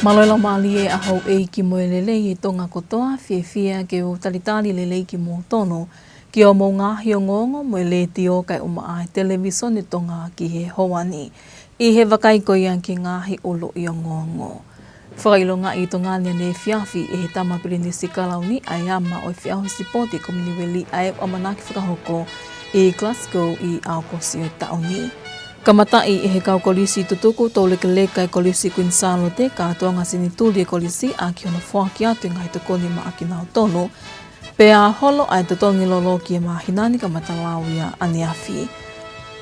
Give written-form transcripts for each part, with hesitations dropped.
Maloila mali e ahau e ki moe lele i tonga kotoa, fia ke o talitali lele ki mo tono, ki o mo ngahi o ngongo moe le ti o kai uma ai television i tonga ki he hoani, i he wakai ko ian ki ngahi olo i o ngongo. Whakailonga i tonga ne fiafi e he tamapiri ni sikalauni ai ama o fiahu sipoti kominiweli ai o manaki whakahoko i Glasgow i Aokosi o taoni. Kamatai e he kau kolisi tutuku tau lekeleka e kolisi Queensalo te katoa ngā sinituli e kolisi a ki ona whaki atu ngai tukoni ma aki nao tono, pe a holo ai tutongi lolo ki e mahinani ka matalau ia aneafi.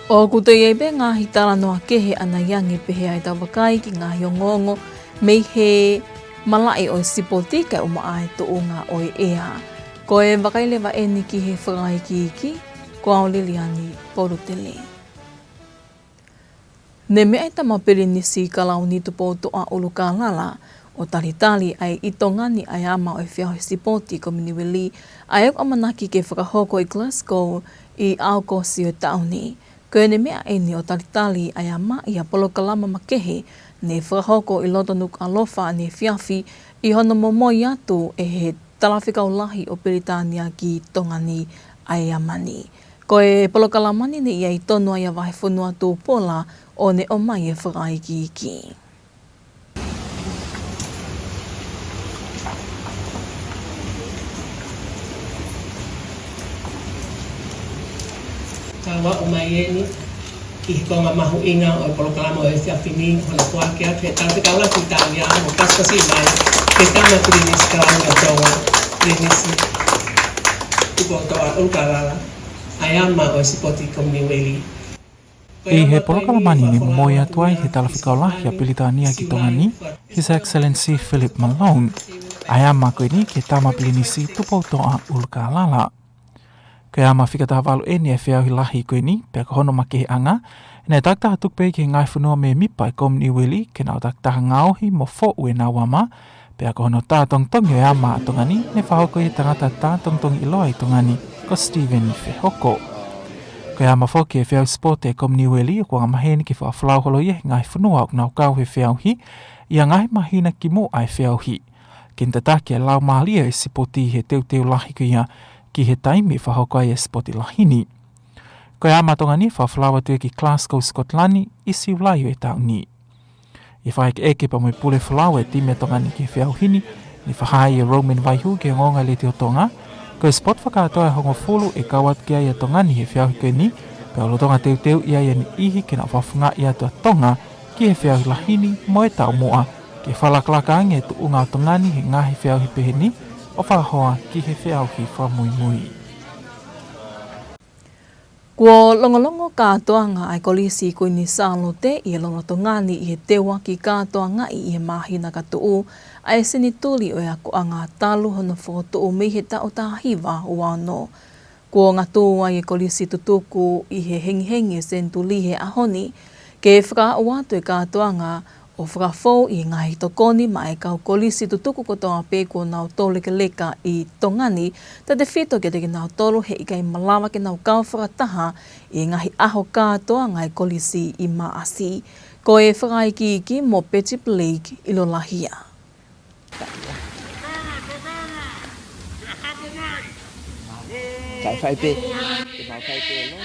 O kutei e be ngā hitara noa kehe ana yangi pehe ai tawakai ki ngā hiongongo mei he malai o sipoti kai uma ai to o ngā oi ea. Ko e wakailewa e ni ki he whakai ki iki, ko au liliani porutele. Ne mea i tamapiri nisi kalau ni tupo toa uluka lala, o talitali ai i tongani ai ama o whiaho sipoti kominiweli ai o manaki ke whakahoko i Glasgow i Aokosi o tauni. Koe ne mea e ni o talitali ai ama i a polokalama makehe ne whakahoko i loto Nuku'alofa ne whiafi i hono Moimoi atu e he talawhikau lahi o Peritania ki tongani ai amani. Koe polokalamani ne ia i tono ai a wahe whunua tō Paula o ne o mai e whakai ki iki. Kawa o mai e ni, ki he konga mahu inga o e polokalama o e whiawhini, hona kuakea, pe tāwhi kaula ki tāwia, mo kaskasi mai, pe tāma krinis kalama o tonga, krinisi, tuko toa ulkarala, ai ama o e sipoti kominiweli. I he polokalamani ni Moimoi atu ai he talawhikaolahi a Peritania ki tongani, His Excellency Philip Malone, ai ama koe ni ke tamapili nisi tupou toa ulkalala. Koe ama whikatawalu e ni e whiauhi lahi koe ni, pia ka hono make he anga, ne taktaha tukpe ki ngai whanua me mipa i kominiweli, ke nao taktaha ngaohi mo fo ue na wama, pia ka hono tātongtongi o ama a tongani, ne whahoko i tangata tātongtongi iloa i tongani, ko Stephen i whehoko. Koe ama whoki e whiau sport e kominiweli o kua maheni ki whaaflau holo i e ngai whanua o nau kau he whiauhi, i a ngai mahina ki mo ai whiauhi. Kinta taki e lau mahalia e sipoti he teuteu lahi ko ia ki he taimi whahoko ai e spoti lahini. Koe ama tongani whaaflau atu e ki Glasgow, Scotlandi, i siulai o e tauni. I whaik eke pa moi pule whalau e time tongani ki whiauhini, ni whahai e Roman Vaihu ki ngonga le te o tonga, koe spot whakatoa e hongo fulu e kawat ki ai a tongani he whiauhi koe ni, pe alo tonga teuteu i ai ni ihi ke na whafunga i atu a tonga ki he whiauhi lahini mo e tau moa, ke whalaklaka ange e tu unga o tongani he ngahi whiauhi pehe ni, o whakahoa ki he whiauhi whamuimui. Kua longolongo kātoanga ai kolisi koe ni sālo te i e longa tongani i he tewa ki kātoanga i e mahina katuu ai sinituli o e ako a ngā talu hono whoto mei he tau tāhiwa o ano. Kua ngā tūa i e kolisi tutuku i he hengi sentuli he ahoni, ke whaka o atu e kātoanga o whakafou i ngā hitokoni ma e kau kolisi tutuku ko tonga pēko nau tōlekeleka i tongani, ta te whito ke te ki nau tolu he ikai malawa ke nau kau whakataha i ngahi aho kātoa ngai kolisi i maasi. Ko e whakai ki iki mo Petip League i lo lahia. Chạy phai pe, chạy phai pe lo.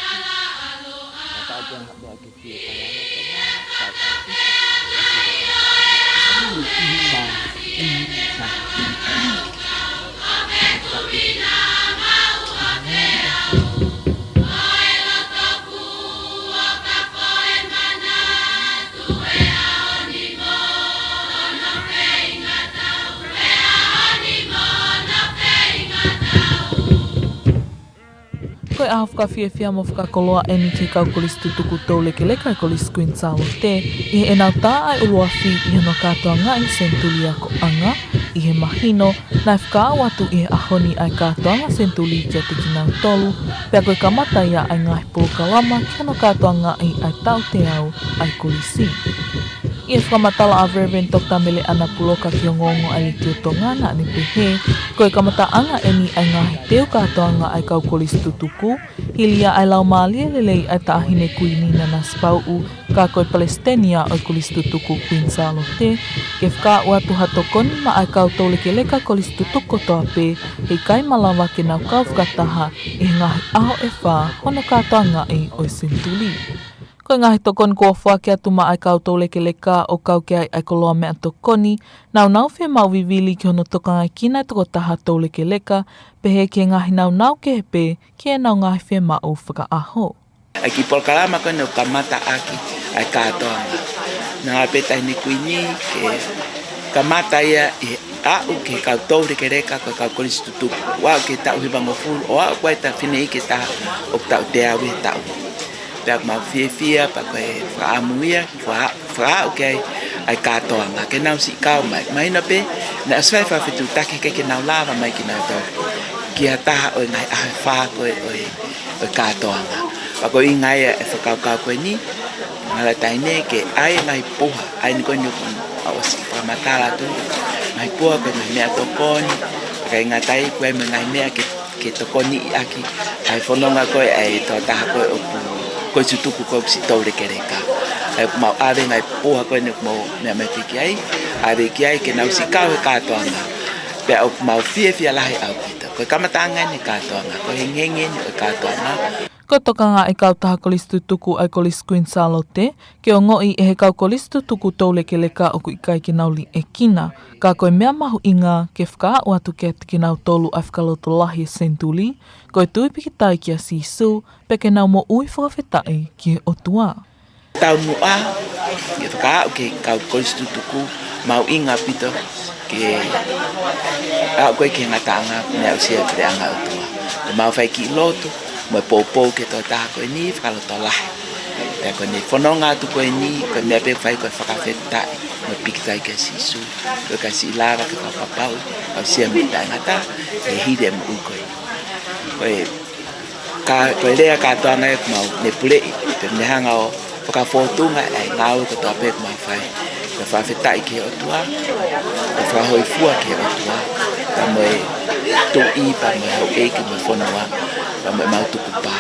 Tao cho học được cái gì Koe aho whakawhiawhia mo whakakoloa e ni ki kau kolisi tutuku tau lekeleka i kolisi Queensalo te, i he enau tā ai uruawhi i hano kātoa ngai sentuli ako anga, i he mahino, nai whakao atu i he ahoni ai kātoanga sentuli kia te kinau tolu, pia koe kamata ia ai ngai polokalama ki hano kātoa ngai ai tau te au ai kolisi. I whamatala a Reverend Dr. Mele ana puloka ki o ngongo ai tio tongana ni pehe, koe kamata anga eni ai ngahi teo katoanga ai kau kolis tutuku, hilia ai lau maalia lelei ai taahine kuinina na spau ka koe Palestenia o kolis tutuku Queen Salote, ke whaka watu hatokoni ma ai kau toleke leka kolis tutuko toa pe, hei kai malawa ke nau kau whakataha i ngahi aho e wha hono katoanga i o Sentuli. Koe ngahi tokoni kua whake atu ma ai kau toleke leka o kau ke ai koloa mea tokoni, nau whea mau vivili ki hono tokangai kina toko taha toleke leka, pehe ke ngahi nau ke hepe, ke nau ngahi whea mau whakaaho. Ai ki polkalama koe no kamata aki ai katoanga. Nā peta ni kuini ke kamata ia i au ke kau toleke leka koe kau kolis tutuku. Wau ke tau hibango fulu, o au koe ta whine i ke taha o tau te awe tau. Pea mau fia pa koe whaamuia, whaau ke ai katoanga. Ke nau si kau mai. Mai na pe, na aswai whawhetu take ke nau lava mai ki nau tau. Ki a taha o ngai ahe whaa koe o katoanga. Pa koe i ngai e whakau koe ni, ngala taine ke ai ngai poha, ai ni koe nyuku o si whamatala tu. Ngai poha koe ngai mea tokoni, kai ngatai koe me ngai mea ke tokoni i aki. Ai whanonga koe ai tō taha koe o pu. Koe tutuku koe si toleke reka. Ai mau awe ngai poha koe nuk mau mea mai piki ai. Awe ki ai ke nau si kau e katoanga. Pea au mau fia lahi au kita. Koe kamatanga ni katoanga. Koe hengenge ni o katoanga. Ko tokanga e kau taha kolis tutuku ai kolis Queen Salote, ke o ngoi e he kau kolis tutuku toleke leka o kui kai ki nauli e kina. Ka koe mea mahu inga ke whakaau atu ke te ki nau tolu ai whakaloto lahi e Sentuli, koe tui piki tai ki a Sisu, pe ke nau mo ui whakawhetai ki e otua. Tau mua, ke whakaau ke kau kolis tutuku, mau inga pito, ke au koe ke ngataanga, mea usia pere anga otua. Ke mau whai ki lotu, mo popo ke tō taha koe ni whakaloto lahi. Pea koe ne whanonga atu koe ni, koe mea pe whai koe whakawhetai, mo pikitai ke Sisu, koe ka si lava ke whapapau, au sia me tai ngata, e hide mo u koe. Koe rea katoanga e kumau ne pulei, pe mnehanga o whakawhotunga ai ngau ko tō pe kumau whai. Koe whawhetai ke otua, koe whahoi fua ke otua, pa moe tui, pa moe hau eiki mo whanua, pa moe mautuku pā.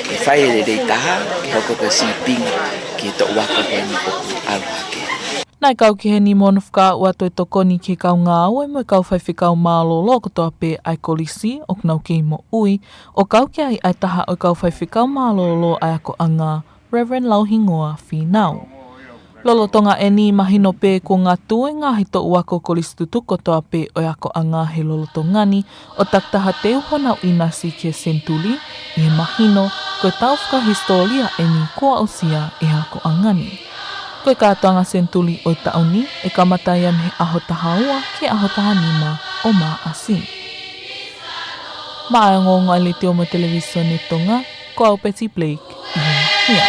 Ke whai e rei taha, ke hoko koe sipinga, ke tō wako koe ni oku aloha ke. Nai kau ki he ni monu whakaau atu e tokoni ki kau ngā aue mo kau whai whikau mālo loko toa pe ai kolisi o knau ki mo ui, o kau ki ai taha o kau whai whikau mālo lo ai ako anga Reverend Lauhingoa Whinau. Lolo tonga e ni mahino pe ko ngā tue ngahi tō uako kolis tutuko toa pe o ako anga he lolo tongani o taktaha te uhonau inasi ki Sentuli i he mahino koe tau whaka historia e ni kua osia e ako angani. Koe kātoanga Sentuli o tauni e kamataiam he aho tahaua ki aho tahanima o mā asi. Maa ngonga le te omo televisione Tonga, ko au Betty Blake i hea.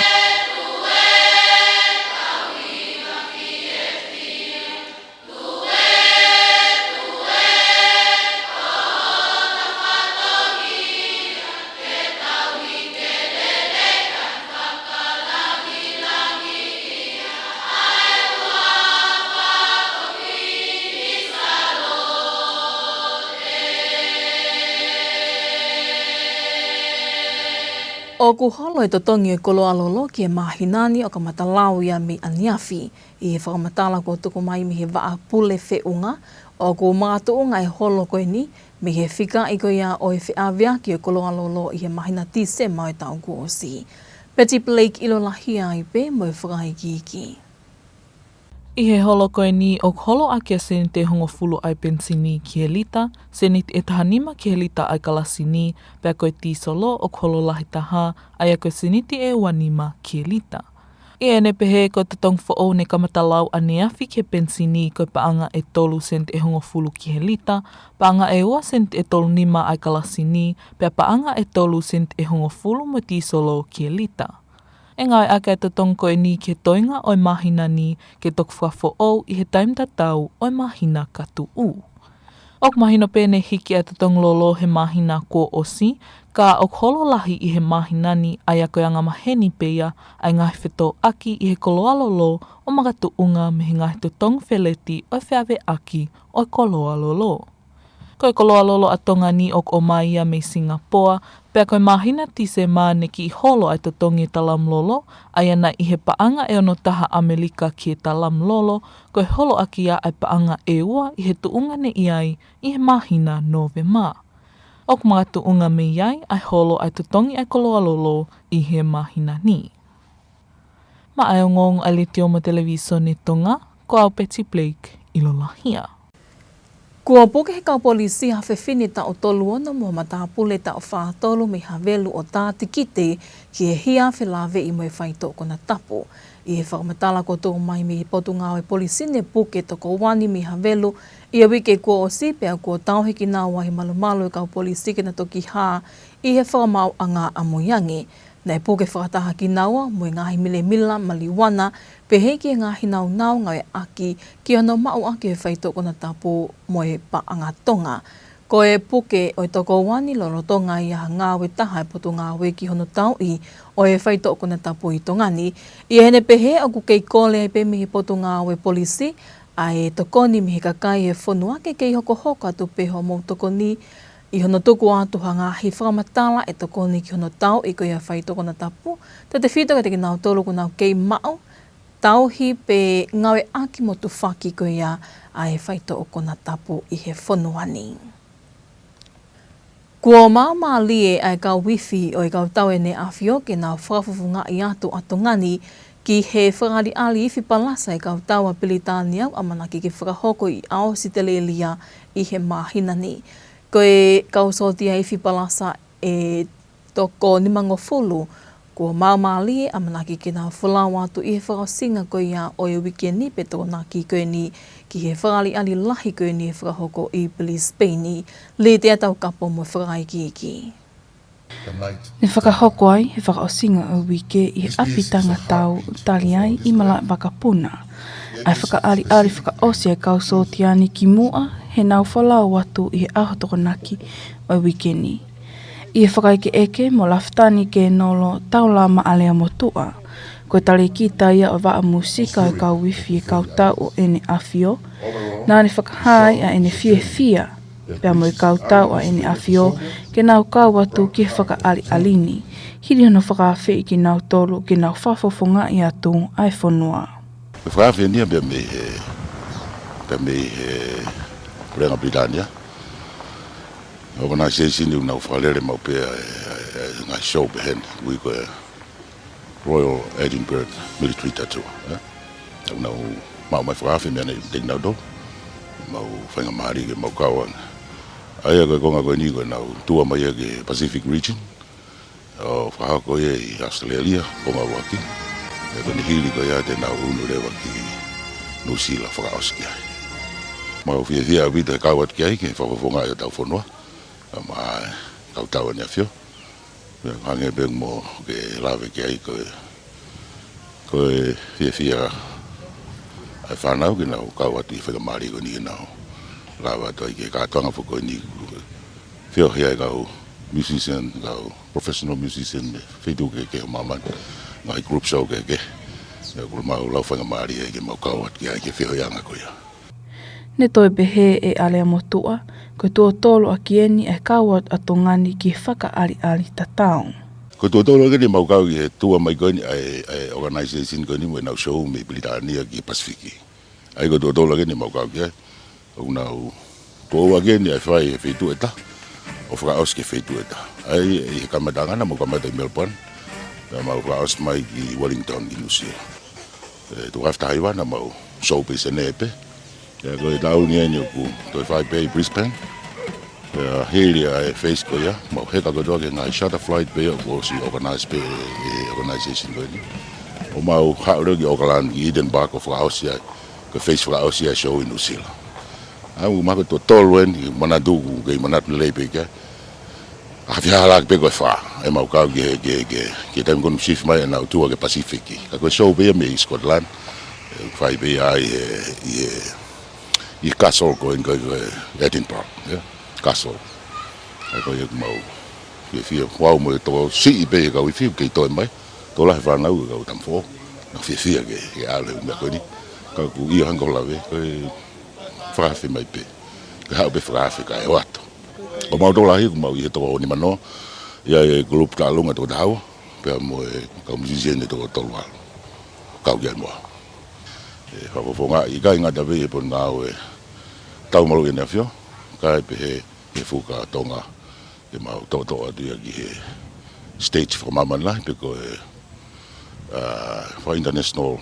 O ku holo e totongi e kolo alolo ki e mahinani o ka matalau ia mi aniafi i he whakamatala ko tuku mai mi he waa pule whiunga o ku mātuunga e holo koe ni mi he whika i koe ia o e whiawia ki e kolo alolo i he mahina tise mai tau ku o si. Betty Blake ilo lahia i pe mo e whakahiki ki. I he holo koe ni o holo a kia seni te hongo fulu ai pensini ki he lita, seni te tahanima ki he lita ai kalasini, pea koe ti solo o holo lahi taha, ai a koe seni te e wanima ki he lita. I ene pehe ko te tong fo ne kamatalau a neafi ki he pensini koe paanga e tolu seni te hongo fulu ki he lita, paanga e ua seni te tolu nima ai kalasini, pea paanga e tolu seni te hongo fulu mo ti solo ki he lita. E ngai ake te tongko e ni ke toinga o mahina ni ke tok whafo o i he taim tatau o mahina katu u. Ok mahina pene hiki atu tonglolo he mahina ko osi, ka ok hololahi I he mahinani ai a koe anga maheni peia ai ngahi wheto aki I he koloalolo o magatu unga me he ngahi tu tong wheleti o whiawe aki o koloalolo. Koe koloalolo a tonga ni ok o maia me Singapore, pea koe mahina tise maane ki I holo ai to tongi talamlolo, ai ana I he paanga e ono taha Amerika ki he talamlolo, koe holo aki a ai paanga e ua I he tuunga ne iai I he mahina nove maa. Ok mga tuunga me iai ai holo ai to tongi ai koloalolo I he mahina ni. Ma ai o ngong ai le tioma televiso ni Tonga, ko au Betty Blake I Lolahia. Kua poke he kau polisi ha whewhini ta o tolu ona mua matapule ta o whātolu me havelu o tā tikite ki he hia whelave I moe whaito kona tapu. I he whakamatala ko tō mai me potu ngāwe polisi ne puke toko wani me havelu I a wike kua o sipea kua tauhiki nā wahi malumalu e kau polisi ke na toki hā I he whakamau a ngā amoyangi. Nei puke whakataha ki naua moe ngahi mile mila maliwana pe heiki e ngahi nau ngawe aki ki ono mau aki he whaito kona tapu moe paanga tonga. Ko e puke o toko wani loro tonga I a ngāwe taha e potu ngāwe ki hono tau I o e whaito kona tapu I tongani. I hene pehe o kukei kole ai pe mihi potu ngāwe polisi a e tokoni mihi kakai e whonua ke kei hoko hoka tu peho mou tokoni I hono tuku atu hanga hi whakamatala e tokoni ki hono tau I koe a whaito kona tapu. Te whito ka te ki nau tolu ko nau kei mao, tauhi pe ngawe aki motu whaki koe a e whaito o kona tapu I he whonuani. Kua māma lie ai kau wifi o I kau tau e ne awhio ke nau whakafufunga I atu atongani ki he whakari ali iwi palasa I kau tau a Pilitania a manaki ki whakahoko I ao sitelelia I he mahinani. Koe kau sotia iwi palasa e toko nimango fulu, kua maumali a manaki ki nā whalawa atu I he whakasinga koe ia o e wiki ni pe tō nā ki koe ni ki he whakali ali lahi koe ni he whakahoko I Brisbane le te atau kapo mo whakaiki iki. Ne whakahoko ai he whakaosinga o wike I he apitanga tau tali ai I mala wakapuna. Ai whakaari whakaosi ai kau sotia ni ki mua he nau whalau atu I he ahotokonaki o wikeni. I he whakaike eke mo laftani ke nolo taula maalea motua. Koe tali ki taia o waa musika o kau wifi e kau tau o ene awhio. Nā ne whakahai a ene fia. Pea mo I kau tau a ene awhio ke nau kau atu ki he whakaari alini. Hiri hono whakawhi ki nau tolu ke nau whafofonga I atu ai whonua. Me whakawhi nia bea me Renga Britania. Organisation you now for let mau pe nga show behen we go Royal Edinburgh Military Tattoo now mau mai whakawhi mea nei ding nau do mau whainga mahari ke mau kauang ai ko konga ko ni ko now tua mai ke Pacific region o whakako I Australia konga waki ko ni hili ko ia te nau unu rewa ki New Zealand whakaoski ai mau fia vita kawat ki ai ke whafonga ia tau whonua ma kau tau ni afio hange beng mo ke lave ki ai ko fia ai whanau ki nau kawat I whakamari ko ni nau lawa toi ke kātonga whako ni fio hea kau musician kau professional musician whitu ke maman ngai group show ke kul mau lau whakamari ke mau kawat ki ai ke fio hianga ko ia. Ne toi behe e alea motua, ko tuo tolo a kieni e kawat a tongani ki whakaari tatau. Ko tuo tolo ke ni mau kau ki tua mai koni ai organisation koni mo nau show me Britania ki Pasifiki. Ai ko tuo tolo ke ni mau kau ki o nau tuo ke ni ai whai e whitu eta, o whakaos ke whitu eta. Ai e kamatanga na mo kamata I Melbourne, na mau whakaos mai ki Wellington I New Zealand. Tu hafta haiwana mau show pe se nepe, ja ko tau ni ani ku to fai pe Brisbane ja heli ai face ko ya mo heka ko doge na charter flight pe ko si organize pe organization ko ni o mau ha ro ki Auckland Edinburgh of Australia ko face for Australia show in New Zealand au ma ko to tolwen mana du ke mana le pe ka a via la pe ko fa e mau ka ke tem kon shift mai na tu ke Pacific ka ko show pe me Scotland fai pe ai I castle ko in Edinburgh, yeah, castle. Ai ko ik mau. Ye fia wau mo to si be ka wi fi ke to mai. To la fa na u ka tam fo. Na fia ke ale me ko ni. Ka ku I hang ko la ve ko fra fi mai pe. Ka be fra fi ka e wato. O mau to la hi mau I to ni mano. Ya grup ka lunga to dau. Pe mo ka musicien to to wa. Ka u mo. Fa fo nga I ka nga da ve po na we. Tau malu ina fio. Ka pe he fu ka Tonga. Ke mau to atu ki he stage for mama la because for international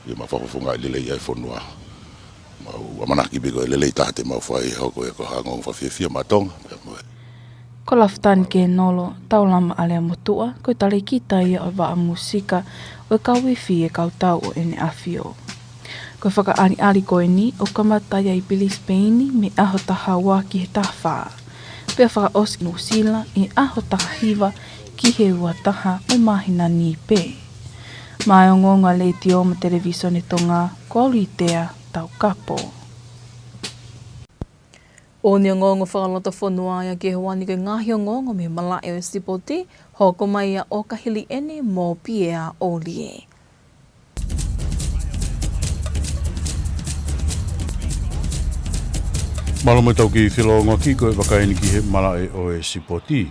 ye ma fa funga le le for no mau mana ki be ko le le tate mau fa ho ko hango fa fia matong Ko laftan ke nolo taulama ale motua ko tali kita ia o va musika o ka wifi e ka tau o ene afio. Ko whaka ari ko ni o kamata ia I Pili Spain me aho taha wā ki he taha pia whaka osi no sila I aho taha hiwa ki he ua taha o mahina ni pe. Mai o ngonga le ti o ma televisione Tonga ko Ritea tau kapo. O ni ngongo whakalota whanua ia ke hawani ke ngahi o ngongo me malai o sipoti hoko mai ia o kahili ene mō piea o lie. Malama tau ki whilonga ki koe wakaini ki he malai o e sipoti.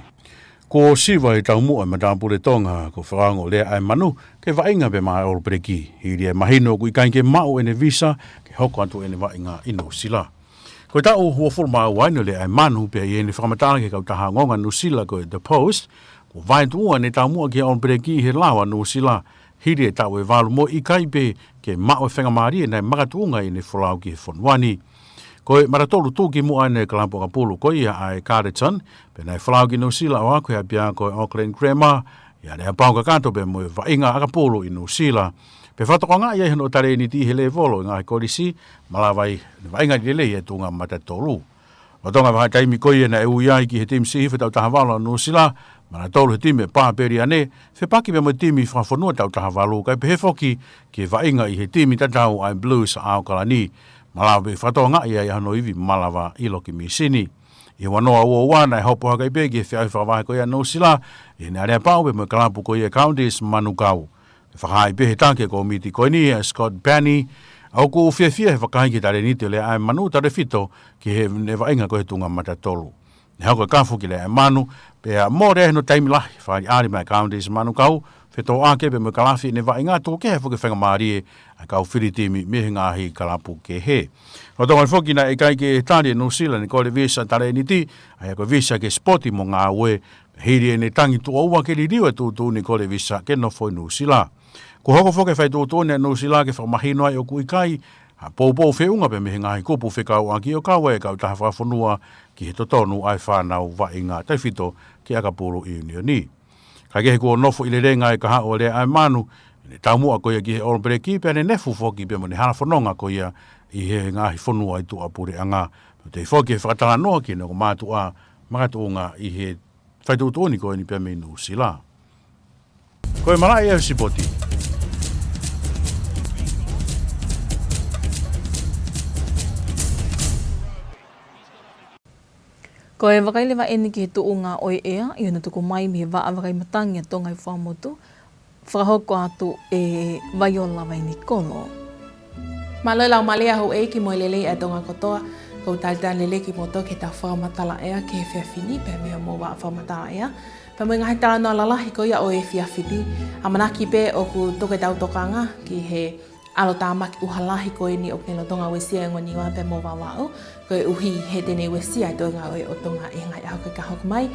Ko siwa I tau mua matapure Tonga ko wharango lea ai manu ke wainga pe maha oro pereki. Hiri e mahino ku I kain ke mau ene visa ke hoko atu ene wainga ino sila. Ko tau hua fulma waino lea ai manu pe I ene whakamatala ke kau taha ngonga no sila ko The Post. Ko vain tua ne tau mua ki oro pereki he lawa no sila. Hiri e tau e walu mo I kai pe ke mau e whengamari e nei makatuunga ene wholau ki he whanwani. Koe maratolu tūki mua ne kalampo kapulu koe ia ai Carleton, pe nei whalau ki Nusila o aku hea pia koe Auckland Grammar, ia nea pāunga kanto pe moe wainga akapulu I Nusila. Pe whatoko ngā ia hino tare ni ti hele volo ngā korisi, malawai wainga ni lele ia tunga matatolu. O tonga waha taimi koe ia na e uiai ki he timi sihife tau taha walo Nusila, maratolu he timi e pāperi ane, fe paki pe moe timi whafonua tau taha walo, kai pe he foki ki wainga I he timi tatau ai blues a Aukalani. Malawa be whatonga ia hano iwi malawa ilo ki misini. I wanoa ua wana e hopo haka I pegi e whiau whakawahe ko ia Nusila, I ne area pao be mo kalapu ko ia counties manukau. E whakahai pehe tanke ko miti ko ni Scott Penny, au ko fia he whakahi ki tare niti le ai manu tare fito ki he ne wainga ko he tunga matatolu. Ne hauka kafu ki le ai manu, pe a more no taimi lahi whai ari mai counties manukau, Feto ake pe mo kalafi ne wainga tō ke he whuke whenga maarie a kau whiritimi me ngahi kalapu ke he. O tonga whoki na e kai ke tāre Nusila ni kore visa tare ni ti, a ko visa ke spoti mo ngā ue, hiri e ne tangi tu aua ke ririwa tūtū ni kore visa ke no foi Nusila. Ko hoko whoke whai tūtū ne Nusila ke whamahino ai o kui kai, a pōpō whiunga pe me ngahi kupu whikau aki o kawa e kau taha whafonua ki he totonu ai whanau wainga tai whito ki akapuru I unioni. Ka kehe kua nofo I le renga e kaha o le ai manu, ne taumua ko ia ki he orompere ki pe ne nefu foki pe mo ne hana whanonga ko ia I he ngahi whanua I tu apure anga. Te foki he whakatala noa ki ne ko mātua makatuunga I he whaituutuni ko ni pe me Nusila. Koe marai e sipoti. Ko e wakailewa ene ki he tuunga oi ea, I ona tuku mai me waa wakai matangi a tonga I whamotu, whakahoko atu e waiola wai ni kono. Maloi lau malea hou e ki moe lele a tonga kotoa, kou talita lele ki moto ke ta whakamatala ea ke he whiawhini, pe mea mō waa whakamatala ea. Pe moe ngahi tala noa lalahi ko ia o e whiawhini, a manaki pe o ku toke tau tokanga ki he alo tāmaki uhalahi ko e ni o kelo tonga wesia e ngoni wa pe mō wawao, ko e uhi he tene wesia I toinga o e o tonga e ngai au ke kahok mai.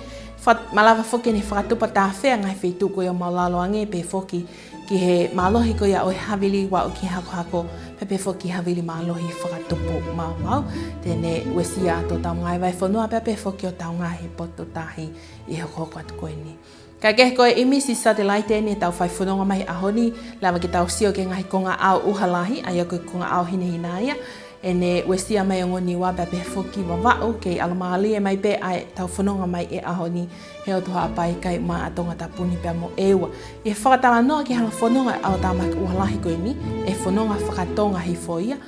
Malawa whoki ni whakatupa tā whea ngai whitu ko e o maulalo ange pe whoki ki he malohi ko ia o e havili wa o ki hako hako pepe whoki havili malohi whakatupu mau. Tene wesia ato tau ngai vai whanua pepe whoki o tau ngai he poto tahi I hoko atu ko e ni. Ka kehe koe imisi satellite ni tau whai whanonga mai ahoni, lawa ki tau sio ke ngahi konga au uhalahi, aia koe konga au hinehina ia, e ne wesia mai o ngoni wa pepe whoki wa wau, kei alamali e mai pe ai tau whanonga mai e ahoni, he o tuha apai kai maa a Tongatapu ni pia mo ewa. E whakatala noa ki hala whanonga au tāmaki uhalahi koe ni, e whanonga whakatonga hi foia,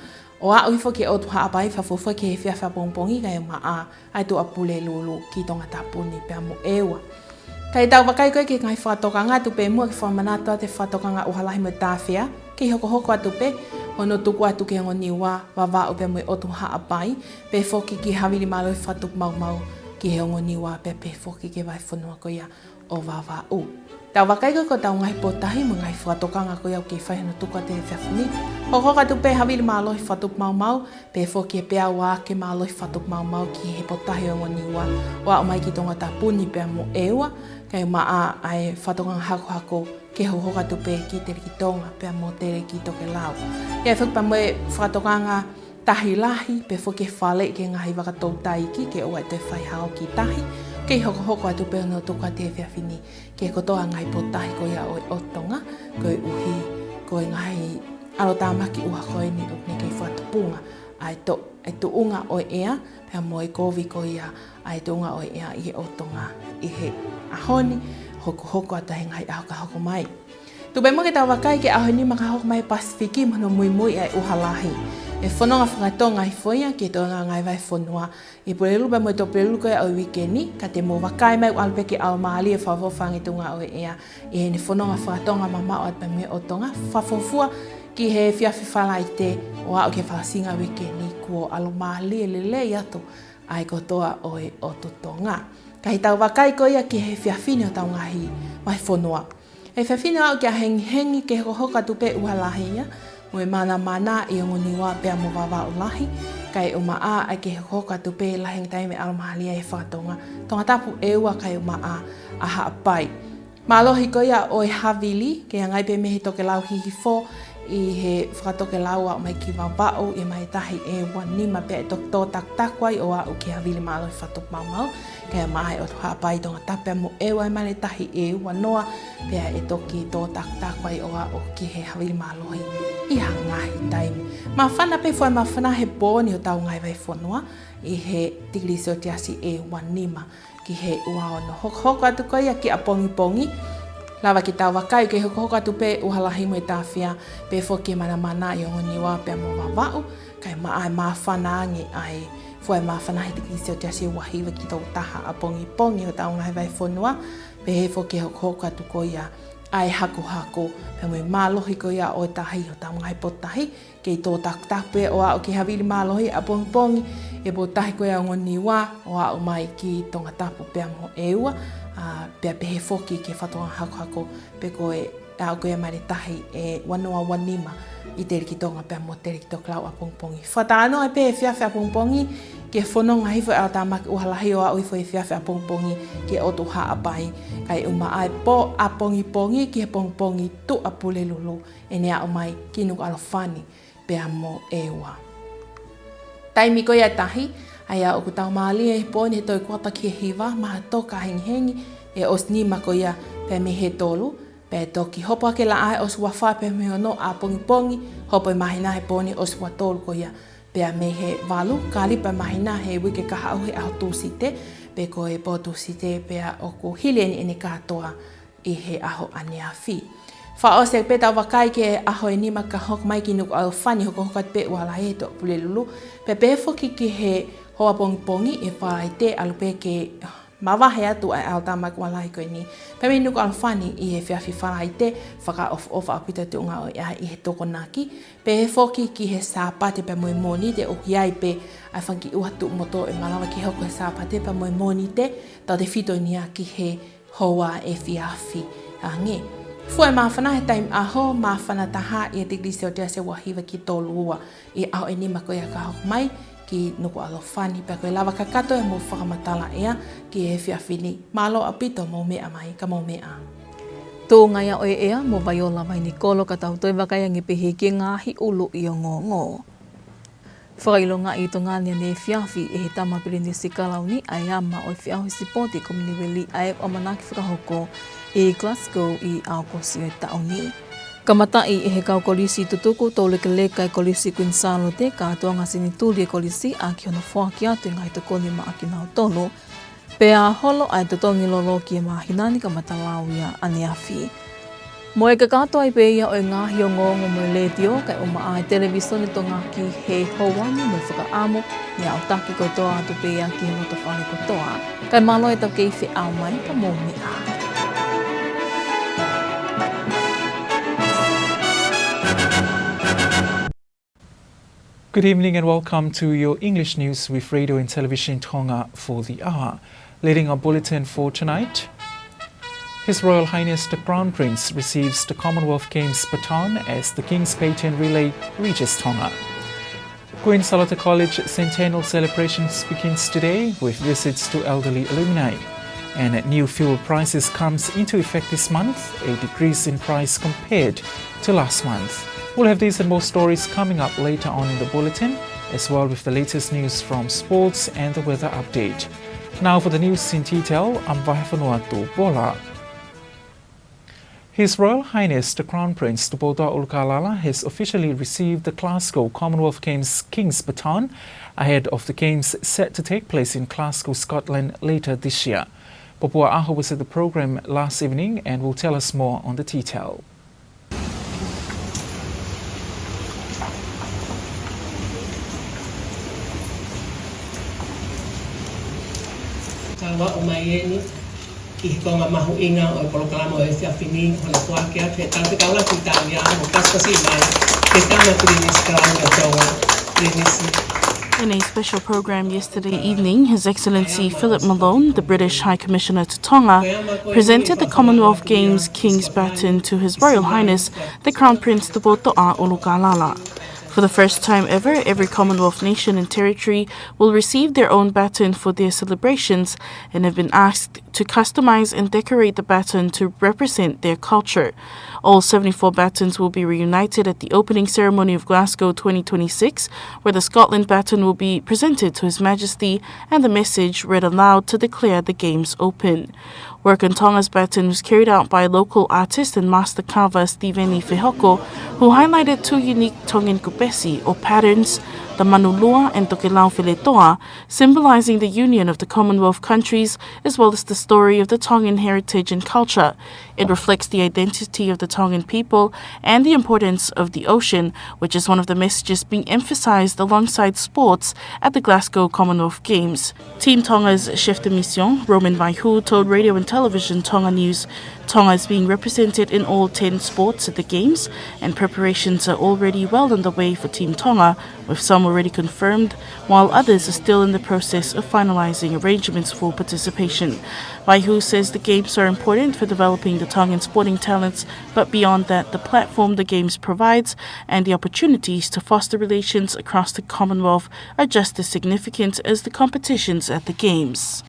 O a ui foki o tu haapai whafofo ki he whiawha pongpongi kai maa ai tu apule lulu ki Tongatapu ni pia mo ewa. Kai tau wakai koe ki ngai whatokanga tu pe mua ki whamanatua te whatokanga uhalahi mo tāwhia ki hoko atu pe hono tuku atu ki ngoni wa wawa o pe mo o tu haapai pe foki ki hawili malo whatuk mau ki he ngoni wa pe foki ki vai whanua ko ia o wawa u. Tau wakai koe ko tau ngai potahi mo ngai whatokanga ko iau ki whaihano tuku ate he whiawhuni. Hoko atu pe hawili malo whatuk mau pe foki e pea wa ke malo whatuk mau ki he potahi o ngoni wa o mai ki Tongatapu ni pea mo ewa kai maa ai whatokanga hako ke hoka tupe ki te ki Tonga pe mo te ki toke lau. Ia whuk pa moe whatokanga tahi lahi pe whuke whale ke ngahi wakatou taiki ke oa te whai hao ki tahi. Ke hoko atu pe no toka te whiawhini ke kotoa ngai po tahi ko ia o Tonga koe uhi koe ngahi alo tāmaki uha koe ni ukne kei whatupunga ai to unga o ea pe moe kovi ko ia ai to unga o ea i o Tonga i he ahoni hoko ata he ngai aho ka hoko mai. Tupe mo ke tau wakai ke aho ni maka hoko mai Pasifiki mano Moimoi ai uhalahi. E whanonga whakatonga i whoia ke tonga ngai vai whanua. I purelu pa mo to purelu koe au wikeni ka te mo wakai mai alpe ke au maali e whawhawhangi tunga o ea. I he ni whanonga whakatonga mama o atpa me o tonga whawhawhua ki he whiawhi whala i te o au ke whasinga wikeni kuo alo maali e lelei atu ai kotoa oe o tutonga. Ka hi tau wakai ko ia ki he whiawhine o tau ngahi mai whanua. E whiawhine au kia hengi ke hoka tupe uhalahi ia. Moe mana i ngoni wa pea mo wawa o lahi. Kai o maa ai ke hoka tupe laheng taime alamahalia e whakatonga. Tongatapu eua kai o maa aha apai. Malohi ko ia o e havili ke ngai pe mehi toke lau hihi fo i he whakatoke laua o mai ki wawao i mai tahi e wanima pe e tō taktakwai o au ki havili malo i whatuk mau kaya mai o tuhapai Tongatapu mo ewa i male tahi e wanoa pe e toki tō taktakwai o au ki he havili malo i hangahi taimi. Ma whana pe fwai ma whana he bōni o tau ngai vai whanua i he tigri so tiasi e wanima ki he ua ono. Hoko atu koia ki a pongi Lawa ki tau wakai ke hoko atu pe uhalahi mo i tāwhia pe whoki mana i o ngoni wā pe mo wawau kai maa maa whanangi ai fwai maa whanahi tiki seo te asi wahiwa ki tau taha a pongi o tau ngai vai whanua pe he whoki hoko atu ko ia ai hako pe mo i mālohi ko ia o tahi o tau ngai potahi ke i tō taktapu o au ki havili mālohi a pongi e potahi ko ia o ngoni wā o au mai ki Tongatapu pe mo eua pea pehe whoki ke whatonga hako pe koe au koe mare tahi e wanoa wanima i te rikitonga pea mo te rikitonga lau a pongpongi. Whataano ai pehe whiawhi a pongpongi ke whanonga hifo au tāmaki uhalahi o au hifo i whiawhi a pongpongi ke otu haapai kai uma ai po a pongi ki he pongpongi tu a pule lulu e nea o mai ki Nuku'alofa pea mo ewa. Taimi koe tahi ai au ku tau maali e pōni he toi kuata ki he hiwa, maha toka hengi e os nima ko ia pe me he tolu, pe toki hopo ake la ai os wawha pe me ono a pongi, hopo i mahina he pōni os wa tolu ko ia, pe me he walu, ka lipa mahina he wike kaha au he aho tūsite, pe ko e pō tūsite pe a oku hilieni ene katoa i he aho ane a whi. Wha o se pe tau wakai ke aho e nima ka hok mai ki Nuku'alofa hoko hokat pe uala he to pule lulu, pe pe foki ki he hoa pongi e whai te alupe ke mawahe atu ai au tāmak walai koe ni. Pemi Nuku'alofa i he whiawhi whai te whaka ofa apita te unga o ia i he tokonaki. Pe he whoki ki he sāpate pe Moimoi te o hiai pe ai whanki uhatu moto e malawa ki hoko he sāpate pe Moimoi te tau te whito nia ki he hoa e whiawhi nge. Fue maa whana he taim aho, maa whana taha i a tigri seo tea se wahiwa ki tōlu ua i au e nima koe a ka hok mai ki Nuku'alofa pe koe lawa kakato e mo whakamatala ea ki e whiawhini. Malo apito mo mea mai, ka mo mea. Tō ngai a oe ea mo vai o lawa ni kolo ka tau toi wakai angi pehe ki ngāhi ulu i o ngō. Whakailonga i tō ngāni ane e whiawhi e he tamapiri ni sikalau ni ai ama o e whiahu sipoti kominiweli ai o manaki whakahoko i Glasgow i Aokosi o taoni. Kamatai e he kau kolisi tutuku tō lekeleka e kolisi Queensalo te ka toanga sinituri e kolisi a ki hono whoaki atu ngai tokoni ma aki nao tono, pe a holo ai totongi lolo ki e mahinani ka matalau ia ane awhi. Moe ka katoa I peia o ngā hiongongo mo le tio kai o maa televisione Tonga ki he hauani mo whakaamo me au taki kotoa atu peia ki he noto whane kotoa. Kai malo e tau kei whi au mai ka mō me a. Good evening and welcome to your English news with Radio and Television Tonga for the hour. Leading our bulletin for tonight, His Royal Highness the Crown Prince receives the Commonwealth Games baton as the King's Baton Relay reaches Tonga. Queen Salota College centennial celebrations begins today with visits to elderly alumni. And new fuel prices comes into effect this month, a decrease in price compared to last month. We'll have these and more stories coming up later on in the bulletin, as well with the latest news from sports and the weather update. Now for the news in detail, I'm Vahefanuatu Paula. His Royal Highness the Crown Prince Tupotoa Ulukalala has officially received the Glasgow Commonwealth Games King's Baton ahead of the Games set to take place in Glasgow, Scotland later this year. Popua Aho was at the programme last evening and will tell us more on the detail. Ki Tonga mahu inga o polokalama o ese afini o le kuakea te tante kaula ki Italia mo kaskasi mai te tama prinis kranga Tonga prinisi. In a special program yesterday evening, His Excellency Philip Malone, the British High Commissioner to Tonga, presented the Commonwealth Games King's Baton to His Royal Highness, the Crown Prince Tupotoa Ulukalala. For the first time ever, every Commonwealth nation and territory will receive their own baton for their celebrations and have been asked to customize and decorate the baton to represent their culture. All 74 batons will be reunited at the opening ceremony of Glasgow 2026, where the Scotland baton will be presented to His Majesty and the message read aloud to declare the Games open. Work on Tonga's baton was carried out by local artist and master carver Steveni Fehoko, who highlighted two unique Tongan kupesi or patterns, the manulua and tokelau filetoa, symbolizing the union of the Commonwealth countries as well as the story of the Tongan heritage and culture. It reflects the identity of the Tongan people and the importance of the ocean, which is one of the messages being emphasized alongside sports at the Glasgow Commonwealth Games. Team Tonga's chef de mission, Roman Vaihu, told Radio and Television Tonga News Tonga is being represented in all 10 sports at the Games, and preparations are already well underway for Team Tonga, with some already confirmed, while others are still in the process of finalizing arrangements for participation. Vaihu says the Games are important for developing the Tongan sporting talents, but beyond that, the platform the Games provides and the opportunities to foster relations across the Commonwealth are just as significant as the competitions at the Games.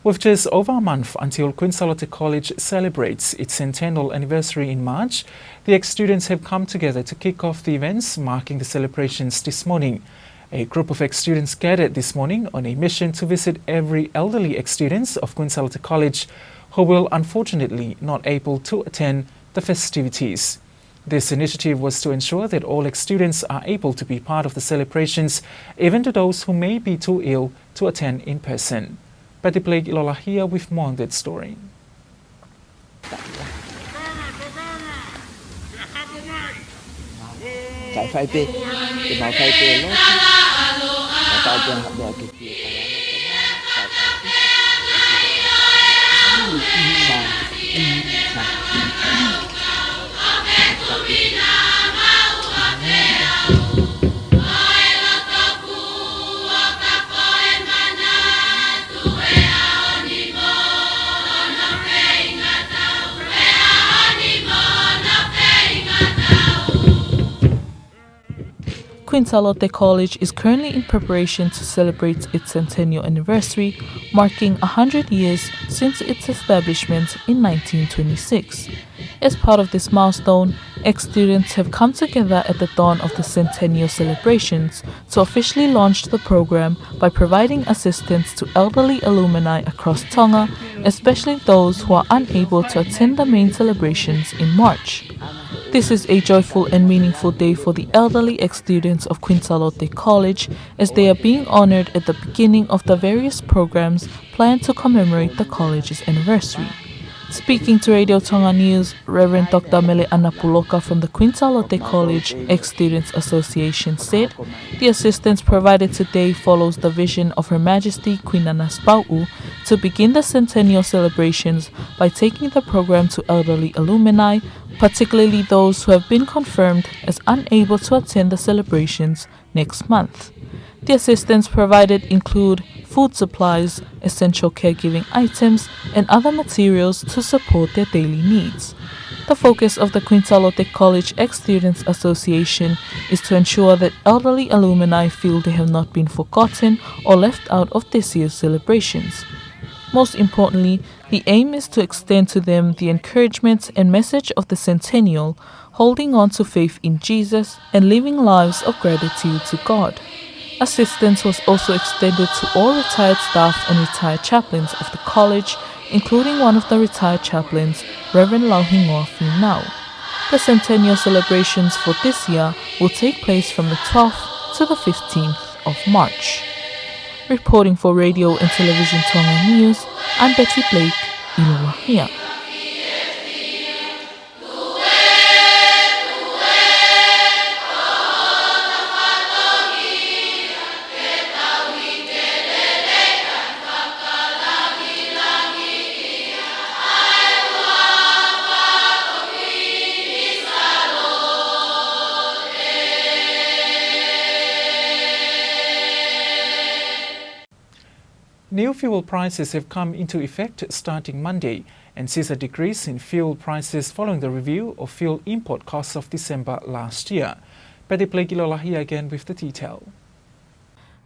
With just over a month until Queen Salota College celebrates its centennial anniversary in March, the ex-students have come together to kick off the events marking the celebrations this morning. A group of ex-students gathered this morning on a mission to visit every elderly ex-students of Queen Salota College who will unfortunately not able to attend the festivities. This initiative was to ensure that all ex-students are able to be part of the celebrations, even to those who may be too ill to attend in person. Patty Blake Ilola here with more on that story. Queen Salota College is currently in preparation to celebrate its centennial anniversary, marking 100 years since its establishment in 1926. As part of this milestone, ex-students have come together at the dawn of the centennial celebrations to officially launch the program by providing assistance to elderly alumni across Tonga, especially those who are unable to attend the main celebrations in March. This is a joyful and meaningful day for the elderly ex-students of Queen Salota College as they are being honored at the beginning of the various programs planned to commemorate the college's anniversary. Speaking to Radio Tonga News, Reverend Dr. Mele Anapuloka from the Quintalote College Ex-Students Association said the assistance provided today follows the vision of Her Majesty Queen Anaspau to begin the centennial celebrations by taking the program to elderly alumni, particularly those who have been confirmed as unable to attend the celebrations next month. The assistance provided include food supplies, essential caregiving items, and other materials to support their daily needs. The focus of the Quintalote College Ex-Students Association is to ensure that elderly alumni feel they have not been forgotten or left out of this year's celebrations. Most importantly, the aim is to extend to them the encouragement and message of the centennial, holding on to faith in Jesus and living lives of gratitude to God. Assistance was also extended to all retired staff and retired chaplains of the college, including one of the retired chaplains, Reverend Lauhingoa Finau. The centennial celebrations for this year will take place from the 12th to the 15th of March. Reporting for Radio and Television Tonga News, I'm Betty Blake, Iloahia. New fuel prices have come into effect starting Monday and sees a decrease in fuel prices following the review of fuel import costs of December last year. Betty Plagilola here again with the detail.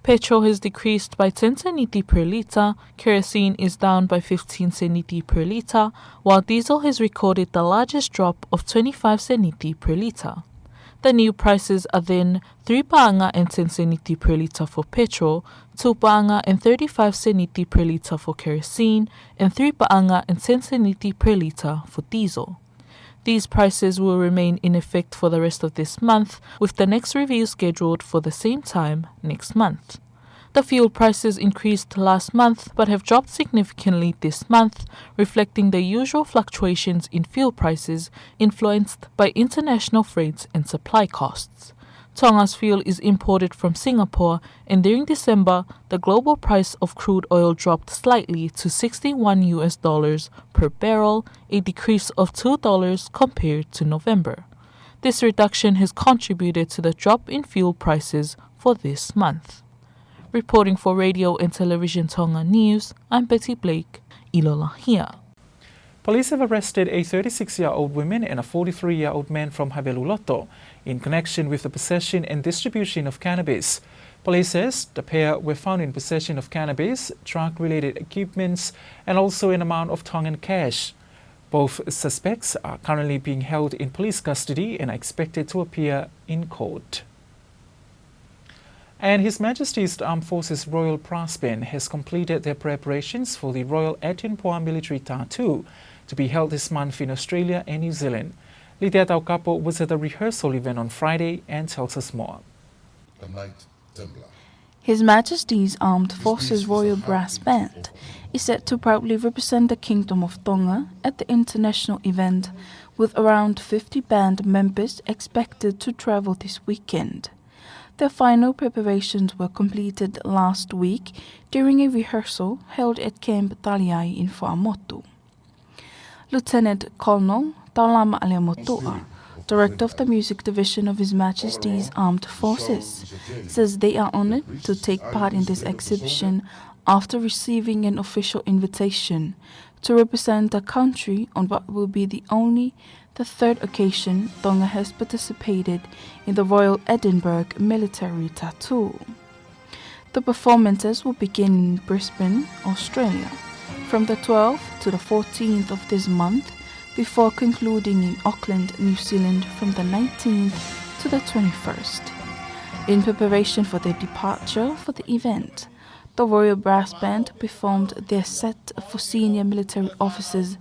Petrol has decreased by 10 seniti per litre, kerosene is down by 15 seniti per litre, while diesel has recorded the largest drop of 25 seniti per litre. The new prices are then 3 paanga and 10 seniti per litre for petrol, 2 paanga and 35 seniti per litre for kerosene, and 3 paanga and 10 seniti per litre for diesel. These prices will remain in effect for the rest of this month, with the next review scheduled for the same time next month. The fuel prices increased last month but have dropped significantly this month, reflecting the usual fluctuations in fuel prices influenced by international freights and supply costs. Tonga's fuel is imported from Singapore, and during December, the global price of crude oil dropped slightly to $61 per barrel, a decrease of $2 compared to November. This reduction has contributed to the drop in fuel prices for this month. Reporting for Radio and Television Tonga News, I'm Betty Blake, Ilola here. Police have arrested a 36-year-old woman and a 43-year-old man from Haveluloto in connection with the possession and distribution of cannabis. Police says the pair were found in possession of cannabis, drug-related equipments, and also an amount of Tongan cash. Both suspects are currently being held in police custody and are expected to appear in court. And His Majesty's Armed Forces Royal Brass Band has completed their preparations for the Royal Atinpoa Military Tattoo to be held this month in Australia and New Zealand. Lydia Taukapo was at the rehearsal event on Friday and tells us more. His Majesty's Armed Forces Royal Brass Band is set to proudly represent the Kingdom of Tonga at the international event, with around 50 band members expected to travel this weekend. The final preparations were completed last week during a rehearsal held at Camp Taliai in Whaamotu. Lieutenant Colonel Taulama Alemotoa, Director of the Music Division of His Majesty's Armed Forces, says they are honored to take part in this exhibition after receiving an official invitation to represent the country on what will be the third occasion Tonga has participated in the Royal Edinburgh Military Tattoo. The performances will begin in Brisbane, Australia, from the 12th to the 14th of this month, before concluding in Auckland, New Zealand from the 19th to the 21st. In preparation for their departure for the event, the Royal Brass Band performed their set for senior military officers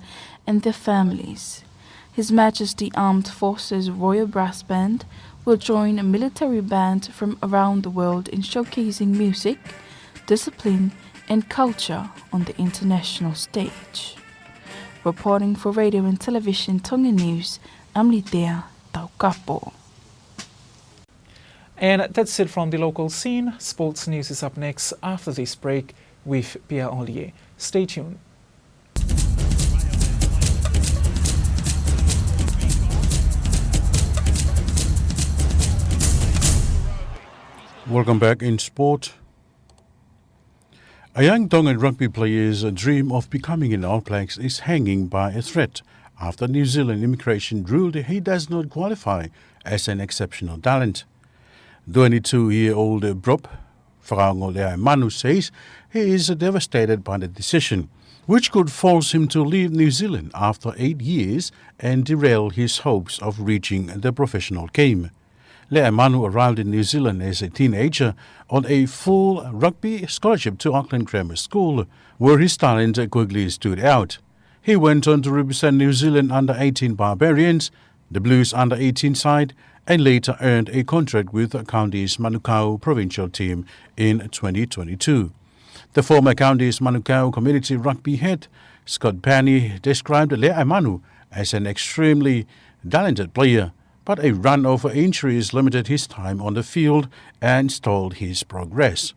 and their families. His Majesty Armed Forces Royal Brass Band will join a military band from around the world in showcasing music, discipline, and culture on the international stage. Reporting for Radio and Television Tonga News, I'm Litea Taukapo. And that's it from the local scene. Sports news is up next after this break with Pia Ollier. Stay tuned. Welcome back in sport. A young Tongan rugby player's dream of becoming an All Blacks is hanging by a thread after New Zealand immigration ruled he does not qualify as an exceptional talent. 22-year-old Brop Whakaongo Manu says he is devastated by the decision, which could force him to leave New Zealand after 8 years and derail his hopes of reaching the professional game. Lea Manu arrived in New Zealand as a teenager on a full rugby scholarship to Auckland Grammar School, where his talent quickly stood out. He went on to represent New Zealand under-18 Barbarians, the Blues under-18 side, and later earned a contract with the Counties Manukau provincial team in 2022. The former Counties Manukau community rugby head, Scott Penny, described Lea Manu as an extremely talented player, but a run of injuries limited his time on the field and stalled his progress.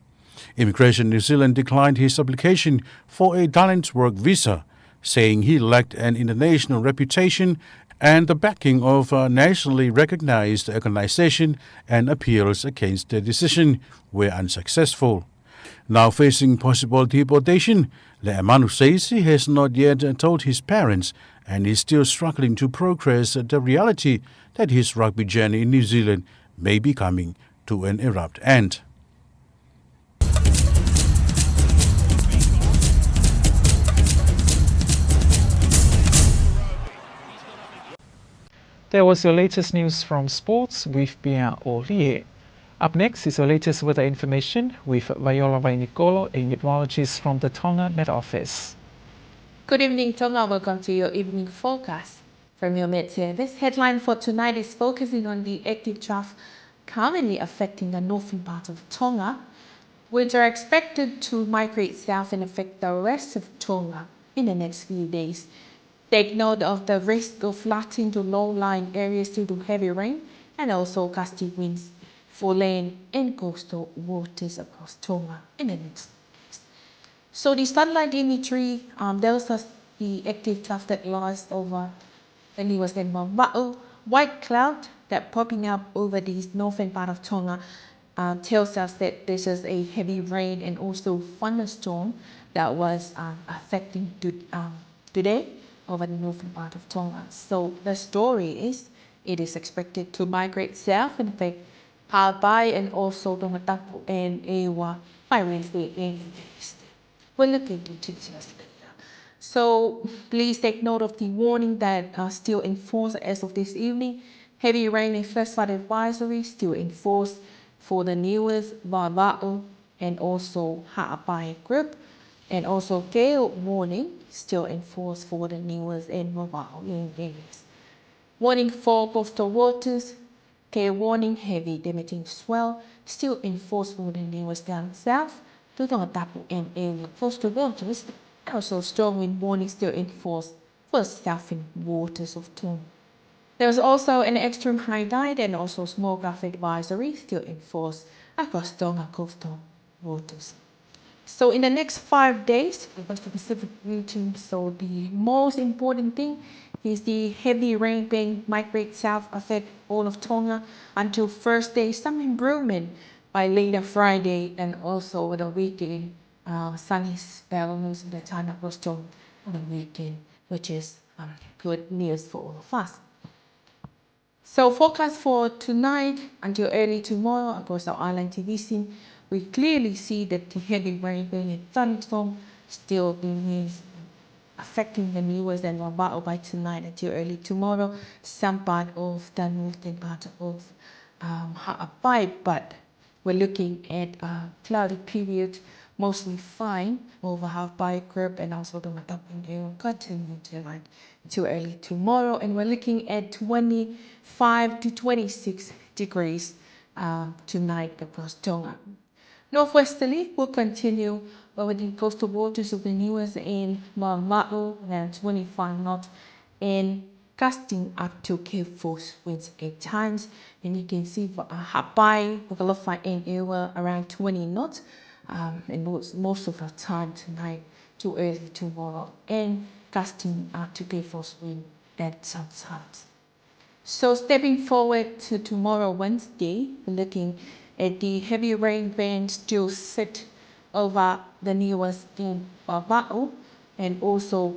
Immigration New Zealand declined his application for a talent work visa, saying he lacked an international reputation and the backing of a nationally recognized organization, and appeals against the decision were unsuccessful. Now facing possible deportation, Lea Manu says he has not yet told his parents and is still struggling to progress the reality that his rugby journey in New Zealand may be coming to an abrupt end. That was your latest news from sports with Pia Ollier. Up next is your latest weather information with Viola Vainicolo, a meteorologist from the Tonga Met Office. Good evening, Tonga. Welcome to your evening forecast. From your Met Service, headline for tonight is focusing on the active trough currently affecting the northern part of Tonga, which are expected to migrate south and affect the rest of Tonga in the next few days. Take note of the risk of flooding to low-lying areas due to heavy rain and also gusty winds for land and coastal waters across Tonga in the next days. So the satellite imagery tells us the active trough that lies over the newest and white cloud that popping up over the northern part of Tonga tells us that this is a heavy rain and also thunderstorm that was affecting today over the northern part of Tonga. So the story is it is expected to migrate south and affect Ha'apai and also Tongatapu and Ewa by Wednesday and Thursday. We're looking into this later. So please take note of the warning that are still in force as of this evening. Heavy rain and flash flood advisory still in force for the newest Vava'u and also Ha'apai group. And also gale warning still in force for the newest and Vava'u areas. Warning for coastal waters. Gale warning, heavy damaging swell still in force for the newest down south to Tongatapu and area coastal waters. Also strong wind warning still in force for southern waters of Tonga. There's also an extreme high tide and also small gulf advisory still in force across Tonga coastal waters. So in the next 5 days, across the Pacific region, so the most important thing is the heavy rain being migrate south affect all of Tonga until Thursday, some improvement by later Friday and also over the weekend. Sunny spells in the time across Tonga on the weekend, which is good news for all of us. So forecast for tonight until early tomorrow across our island TV scene, we clearly see that the heavy rain and thunderstorm still being affecting the newest and Wabao by tonight until early tomorrow. Some part of the northern part of Ha'apai, but we're looking at a cloudy period, mostly fine over Ha'apai group and also the Matapu continue tonight till early tomorrow, and we're looking at 25 to 26 degrees tonight across Tonga. Northwesterly will continue over the coastal waters of the US in Moimoi and 25 knots and gusting up to Cape Force winds 8 times. And you can see for Hawaii, Nuku'alofa and Ewa around 20 knots. And most of the time tonight to early tomorrow and gusting up to Cape Force wind at some times. So stepping forward to tomorrow, Wednesday, we're looking at the heavy rain band still sit over the newest in Baton, and also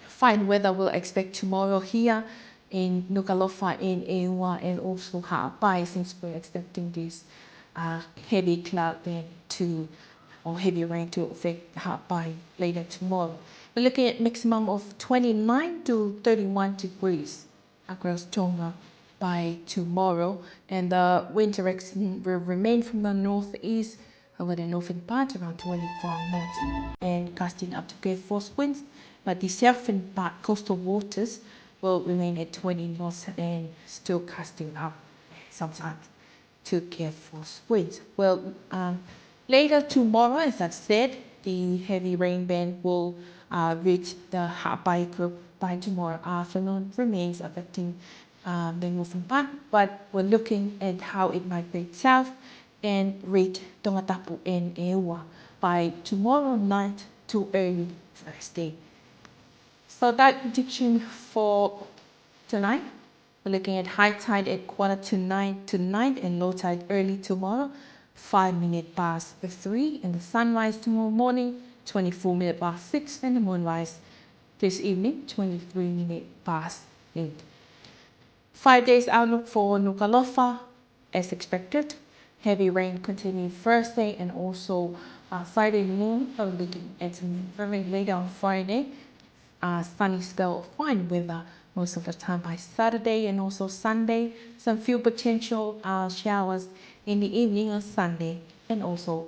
fine weather we'll expect tomorrow here in Nuku'alofa in Ewa and also Hawaii, since we're expecting this heavy cloud band or heavy rain to affect Hawaii later tomorrow. We're looking at maximum of 29 to 31 degrees across Tonga by tomorrow, and the wind direction will remain from the northeast over the northern part around 24 knots and gusting up to Cape Force winds, but the southern part coastal waters will remain at 20 knots and still gusting up sometimes to Cape Force winds. Well, later tomorrow, as I said, the heavy rain band will reach the Hawaii group by tomorrow afternoon, remains affecting the northern part, but we're looking at how it migrates south and reach Tongatapu and Ewa by tomorrow night to early Thursday. So that prediction for tonight, we're looking at high tide at 8:45 tonight and low tide early tomorrow, 5 minutes past 3, and the sunrise tomorrow morning, 24 minutes past 6, and the moonrise this evening, 23 minutes past 8. 5 days outlook for Nuku'alofa, as expected. Heavy rain continuing Thursday and also Friday noon. Looking at very late on Friday. Sunny spell of fine weather most of the time by Saturday and also Sunday. Some few potential showers in the evening on Sunday and also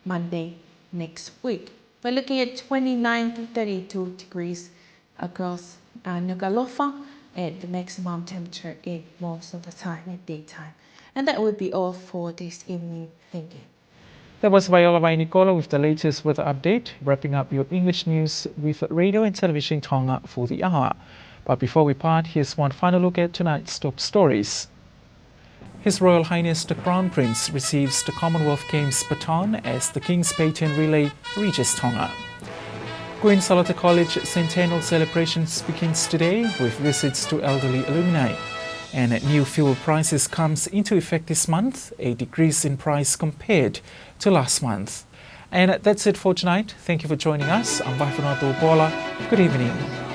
Monday next week. We're looking at 29 to 32 degrees across Nuku'alofa at the maximum temperature in most of the time at daytime. And that would be all for this evening. Thank you. That was Viola by Nicola with the latest weather update, wrapping up your English news with Radio and Television Tonga for the hour. But before we part, here's one final look at tonight's top stories. His Royal Highness the Crown Prince receives the Commonwealth Games baton as the King's Baton Relay reaches Tonga. Queen Charlotte College centennial celebrations begins today with visits to elderly alumni. And new fuel prices comes into effect this month, a decrease in price compared to last month. And that's it for tonight. Thank you for joining us. I'm Paula. Good evening.